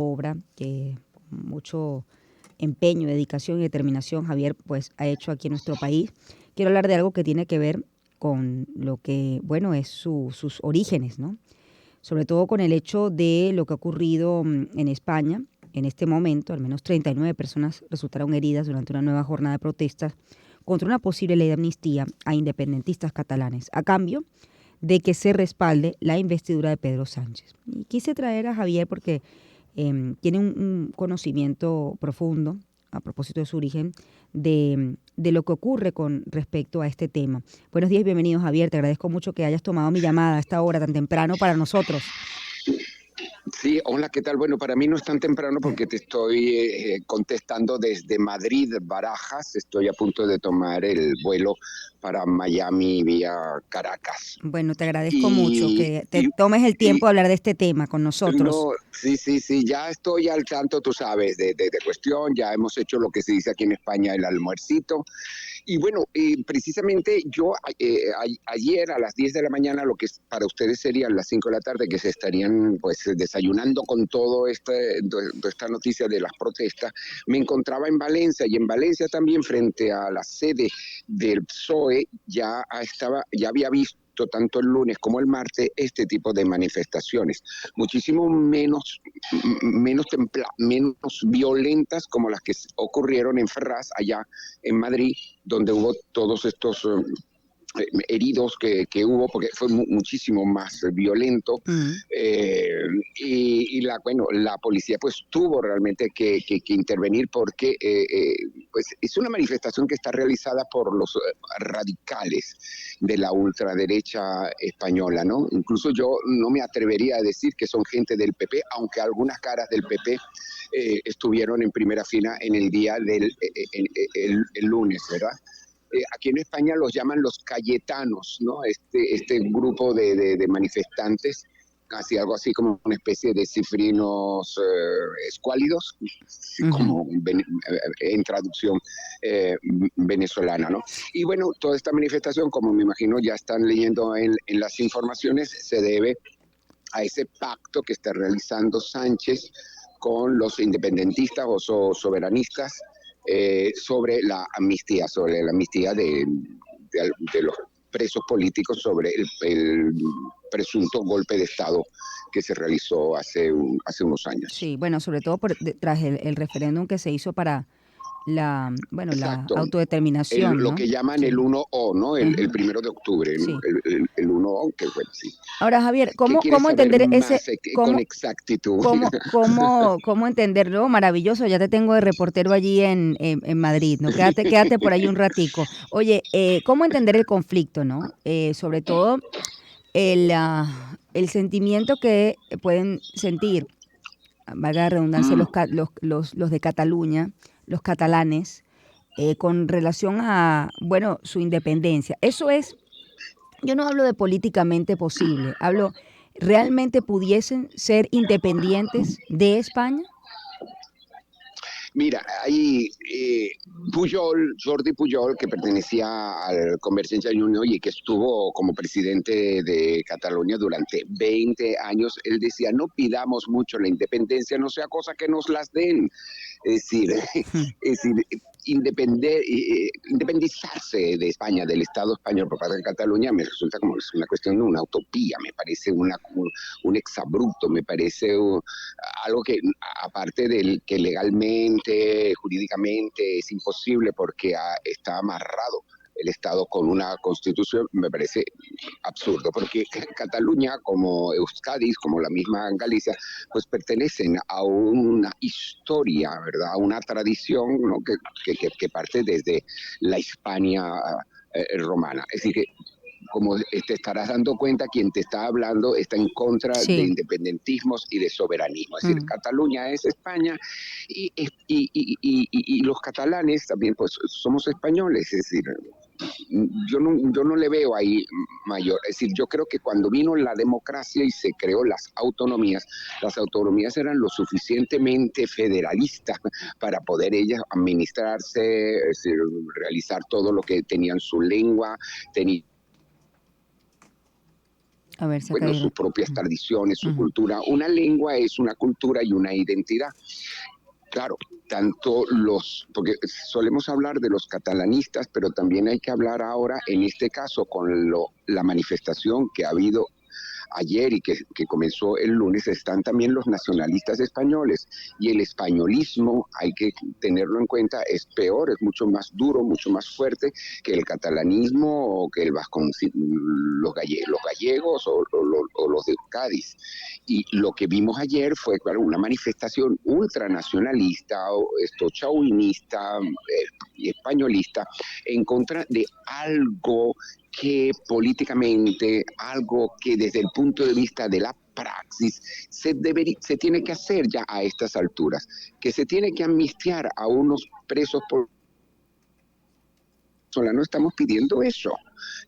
obra que con mucho empeño, dedicación y determinación Javier pues ha hecho aquí en nuestro país. Quiero hablar de algo que tiene que ver con lo que, bueno, es sus orígenes, ¿no? Sobre todo con el hecho de lo que ha ocurrido en España. En este momento, al menos 39 personas resultaron heridas durante una nueva jornada de protestas contra una posible ley de amnistía a independentistas catalanes, a cambio de que se respalde la investidura de Pedro Sánchez. Y quise traer a Javier porque tiene un conocimiento profundo, a propósito de su origen, de lo que ocurre con respecto a este tema. Buenos días y bienvenido, Javier. Te agradezco mucho que hayas tomado mi llamada a esta hora tan temprano para nosotros. Sí, hola, ¿qué tal? Bueno, para mí no es tan temprano porque te estoy contestando desde Madrid, Barajas. Estoy a punto de tomar el vuelo para Miami vía Caracas. Bueno, te agradezco mucho Y, que te y, tomes el y tiempo de hablar de este tema con nosotros. no, sí, ya estoy al tanto, tú sabes, de cuestión. Ya hemos hecho lo que se dice aquí en España, el almuercito. Y bueno, precisamente yo ayer a las 10 de la mañana, lo que para ustedes serían las 5 de la tarde, que se estarían pues desayunando con toda esta noticia de las protestas, me encontraba en Valencia, y en Valencia también frente a la sede del PSOE ya había visto tanto el lunes como el martes este tipo de manifestaciones, muchísimo menos violentas como las que ocurrieron en Ferraz, allá en Madrid, donde hubo todos estos heridos que hubo, porque fue muchísimo más violento. Mm. eh, bueno, la policía pues tuvo realmente que intervenir porque pues es una manifestación que está realizada por los radicales de la ultraderecha española, ¿no? Incluso yo no me atrevería a decir que son gente del PP, aunque algunas caras del PP estuvieron en primera fila en el día el lunes, ¿verdad? Aquí en España los llaman los cayetanos, ¿no? Este grupo de manifestantes, casi algo así como una especie de cifrinos escuálidos, Ujú. como en traducción venezolana, ¿no? Y bueno, toda esta manifestación, como me imagino ya están leyendo en las informaciones, se debe a ese pacto que está realizando Sánchez con los independentistas o soberanistas sobre la amnistía de los presos políticos, sobre el presunto golpe de Estado que se realizó hace unos años. Sí, bueno, sobre todo tras el referéndum que se hizo para bueno, la Exacto. autodeterminación, Lo ¿no? que llaman el Sí. 1O, ¿no? El Ajá. 1 de octubre, ¿no? Sí. El 1O, que bueno, sí. Ahora, Javier, ¿Qué quieres cómo saber entender más con cómo, exactitud? cómo entenderlo? Maravilloso, ya te tengo de reportero allí en Madrid, ¿no? Quédate por ahí un ratico. Oye, ¿cómo entender el conflicto, no? Sobre todo el sentimiento que pueden sentir, valga la redundancia, Mm. los de Cataluña, los catalanes, con relación a, bueno, su independencia. Eso es, yo no hablo de políticamente posible, hablo, ¿realmente pudiesen ser independientes de España? Mira, hay Jordi Pujol, que pertenecía al Convergencia y Unió y que estuvo como presidente de Cataluña durante 20 años, él decía, no pidamos mucho la independencia, no sea cosa que nos las den. Es decir, es decir independizarse de España, del Estado español por parte de Cataluña, me resulta como una cuestión de una utopía, me parece un exabrupto, me parece algo que, aparte del que legalmente, jurídicamente es imposible porque está amarrado el Estado con una constitución, me parece absurdo, porque Cataluña, como Euskadi, como la misma Galicia, pues pertenecen a una historia, ¿verdad? A una tradición, ¿no? que parte desde la Hispania romana. Es decir, que como te estarás dando cuenta, quien te está hablando está en contra de Sí. independentismos y de soberanismo. Es decir, Mm. Cataluña es España y los catalanes también pues somos españoles. Es decir, yo no le veo ahí mayor. Es decir, yo creo que cuando vino la democracia y se creó las autonomías eran lo suficientemente federalistas para poder ellas administrarse, es decir, realizar todo lo que tenían su lengua, tenían A ver, se ha bueno, sus caído. propias tradiciones, su Ujú. cultura. Una lengua es una cultura y una identidad. Claro, tanto porque solemos hablar de los catalanistas, pero también hay que hablar ahora, en este caso, con la manifestación que ha habido ayer y que comenzó el lunes, están también los nacionalistas españoles. Y el españolismo, hay que tenerlo en cuenta, es peor, es mucho más duro, mucho más fuerte que el catalanismo o que los gallegos o los de Cádiz. Y lo que vimos ayer fue, claro, una manifestación ultranacionalista, chauvinista y españolista en contra de algo que políticamente, algo que desde el punto de vista de la praxis se tiene que hacer ya a estas alturas, que se tiene que amnistiar a unos presos por no estamos pidiendo eso.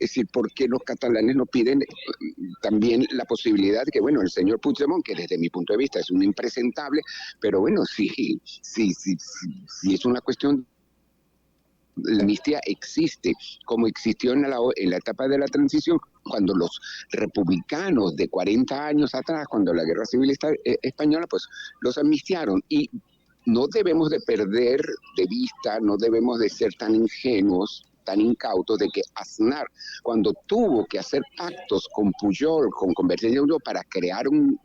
Es decir, ¿por qué los catalanes no piden también la posibilidad de que, bueno, el señor Puigdemont, que desde mi punto de vista es un impresentable, pero bueno, si es una cuestión, la amnistía existe, como existió en la etapa de la transición, cuando los republicanos de 40 años atrás, cuando la Guerra Civil Española, pues los amnistiaron. Y no debemos de perder de vista, no debemos de ser tan ingenuos, tan incautos de que Aznar, cuando tuvo que hacer pactos con Pujol, con Convergencia y Unió, para crear un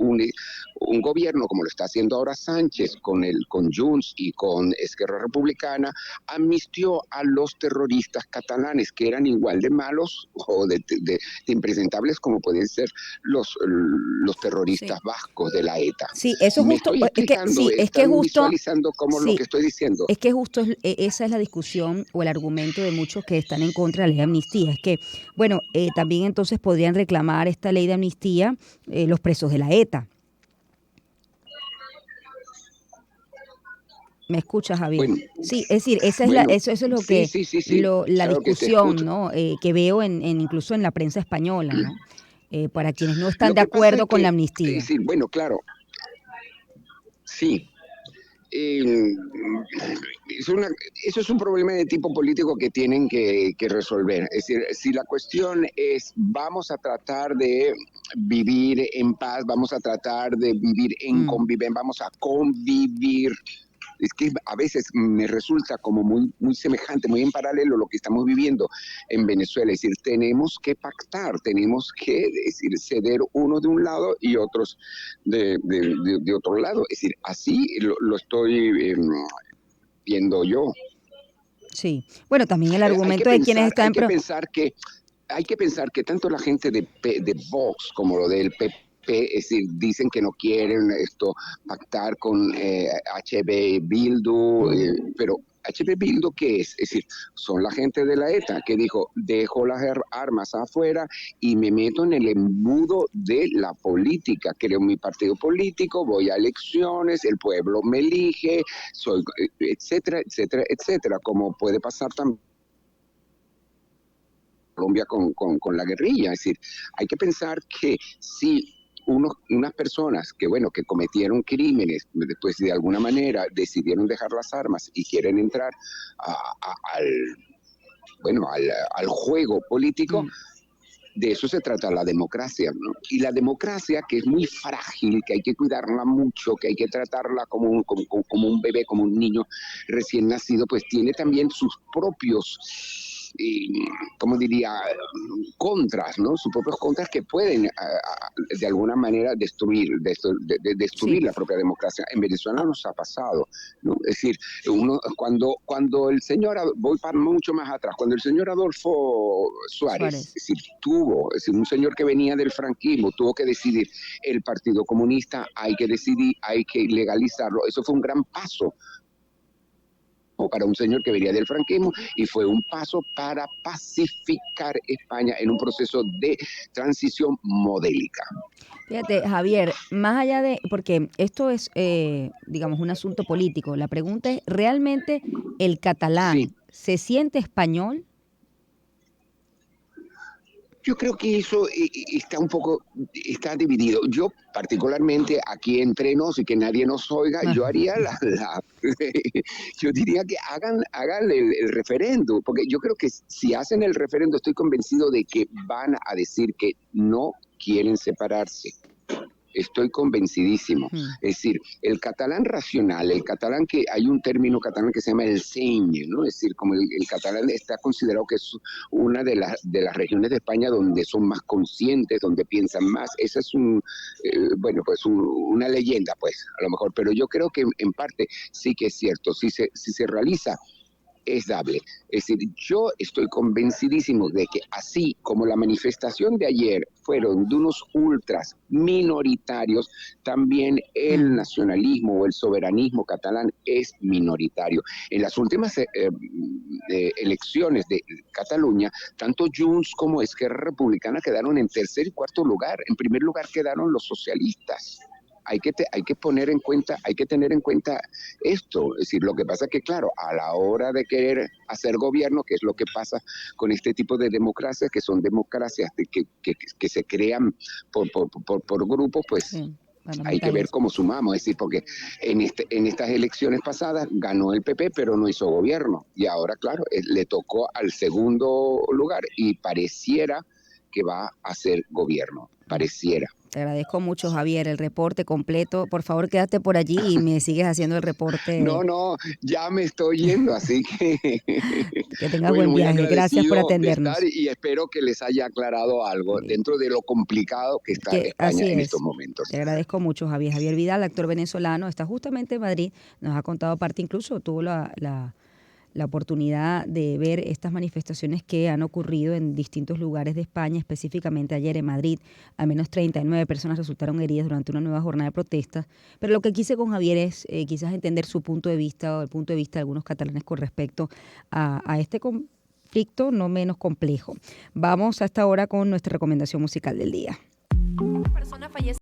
gobierno como lo está haciendo ahora Sánchez con Junts y con Esquerra Republicana, amnistió a los terroristas catalanes, que eran igual de malos o de impresentables como pueden ser los terroristas Sí. vascos de la ETA. Sí, eso Me justo, estoy es que explicando, sí, es que están justo, visualizando cómo lo sí, que estoy diciendo. es que justo esa es la discusión o el argumento de muchos que están en contra de la ley de amnistía. Es que, bueno, también entonces podrían reclamar esta ley de amnistía los presos de la ETA. ¿Me escuchas, Javier? Bueno, Sí, es decir, bueno, eso es lo sí, que, sí, sí, sí, la claro que te discusión, escucho. ¿no? Que veo incluso en la prensa española, ¿no? Para quienes no están Lo de que pasa es acuerdo con la que, amnistía. bueno, claro, sí, eh, es una, eso es un problema de tipo político que tienen que resolver. Es decir, si la cuestión es vamos a tratar de vivir en paz, vamos a tratar de vivir en Mm, convivencia, vamos a convivir. Es que a veces me resulta como muy semejante, muy en paralelo lo que estamos viviendo en Venezuela. Es decir, tenemos que pactar, tenemos que ceder uno de un lado y otros de otro lado. Es decir, así lo estoy viendo yo. sí. Bueno, también el argumento de quienes Hay están... que pensar que tanto la gente de Vox como lo del PP, es decir, dicen que no quieren pactar con HB Bildu, pero HB Bildu, ¿qué es? Es decir, son la gente de la ETA que dijo, dejo las armas afuera y me meto en el embudo de la política, creo mi partido político, voy a elecciones, el pueblo me elige, soy, etcétera, etcétera, etcétera, como puede pasar también Colombia con la guerrilla. Es decir, hay que pensar que si unas personas que, bueno, que cometieron crímenes, después de alguna manera decidieron dejar las armas y quieren entrar a, a, al, bueno, al juego político, Mm, de eso se trata la democracia, ¿no? Y la democracia, que es muy frágil, que hay que cuidarla mucho, que hay que tratarla como un bebé, como un niño recién nacido, pues tiene también sus propios, ¿cómo diría?, contras, ¿no? Sus propios contras que pueden, de alguna manera, sí. destruir la propia democracia. En Venezuela nos ha pasado, ¿no? Es decir, cuando el señor, voy para mucho más atrás, cuando el señor Adolfo Suárez, Suárez. es decir, un señor que venía del franquismo, tuvo que decidir, el Partido Comunista hay que decidir, hay que legalizarlo. Eso fue un gran paso para un señor que venía del franquismo y fue un paso para pacificar España en un proceso de transición modélica. Fíjate, Javier, más allá de, porque esto es, digamos, un asunto político, la pregunta es, ¿realmente el Sí, catalán se siente español? yo creo que eso está está dividido. Yo particularmente aquí entre nos y que nadie nos oiga, yo haría yo diría que hagan el referendo, porque yo creo que si hacen el referendo estoy convencido de que van a decir que no quieren separarse. Estoy convencidísimo. Es decir, el catalán racional, el catalán que hay un término catalán que se llama el seny, ¿no? Es decir, como el catalán está considerado que es una de las regiones de España donde son más conscientes, donde piensan más. Esa es una leyenda, pues, a lo mejor. Pero yo creo que en parte sí que es cierto. Si se realiza, es dable. Es decir, yo estoy convencidísimo de que así como la manifestación de ayer fueron de unos ultras minoritarios, también el nacionalismo o el soberanismo catalán es minoritario. En las últimas elecciones de Cataluña, tanto Junts como Esquerra Republicana quedaron en tercer y cuarto lugar. En primer lugar quedaron los socialistas. Hay que tener en cuenta esto. Es decir, lo que pasa es que, claro, a la hora de querer hacer gobierno, que es lo que pasa con este tipo de democracias, que son democracias que se crean por grupos, pues sí, hay que ver cómo sumamos. Es decir, porque en estas elecciones pasadas ganó el PP, pero no hizo gobierno. Y ahora, claro, le tocó al segundo lugar y pareciera que va a hacer gobierno. Pareciera. Te agradezco mucho, Javier, el reporte completo. Por favor, quédate por allí y me sigues haciendo el reporte. No, ya me estoy yendo, así que... Que tengas buen viaje. Gracias por atendernos. Y espero que les haya aclarado algo dentro de lo complicado que está España en estos momentos. Te agradezco mucho, Javier. Javier Vidal, actor venezolano, está justamente en Madrid. Nos ha contado parte, incluso tuvo la oportunidad de ver estas manifestaciones que han ocurrido en distintos lugares de España, específicamente ayer en Madrid. Al menos 39 personas resultaron heridas durante una nueva jornada de protestas. Pero lo que quise con Javier es quizás entender su punto de vista o el punto de vista de algunos catalanes con respecto a este conflicto no menos complejo. Vamos hasta ahora con nuestra recomendación musical del día. Una persona falleció